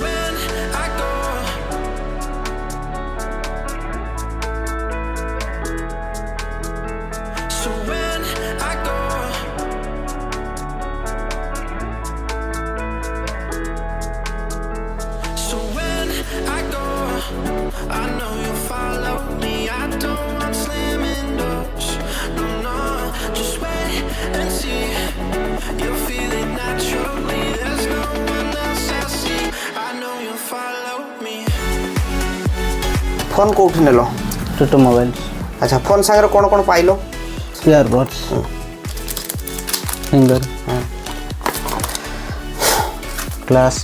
when I go, so when I go, so when I go, I know you'll follow me. I don't want slamming doors. No, no, just wait and see. You'll feel it naturally. There's no one else I see. I know you'll follow me. Phone कोठी नेलो टोटो mobile अच्छा phone संगे कोन कोन पाइलो earbuds finger glass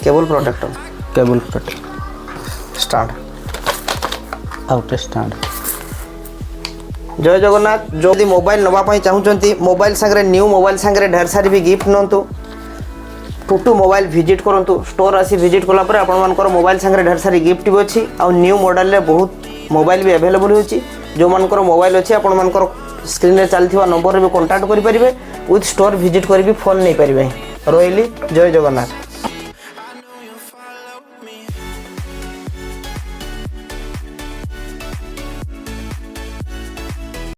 cable protector cable protect stand out stand जय जगन्नाथ जो यदि मोबाइल नवा पई चाहुचंती मोबाइल संगे न्यू मोबाइल संगे ढेर सारी भी गिफ्ट नंतु टूटू मोबाइल विजिट करंतु स्टोर आसी विजिट कला पर आपण मानकर मोबाइल संगे ढेर सारी गिफ्ट भी अछि आ न्यू मॉडल रे बहुत मोबाइल भी अवेलेबल होछि जो मानकर मोबाइल अछि आपण मानकर स्क्रीन रे चलथिवा नंबर रे भी कांटेक्ट करि परिबे विथ स्टोर विजिट करि भी फोन नै परिबे रोइली जय जगन्नाथ।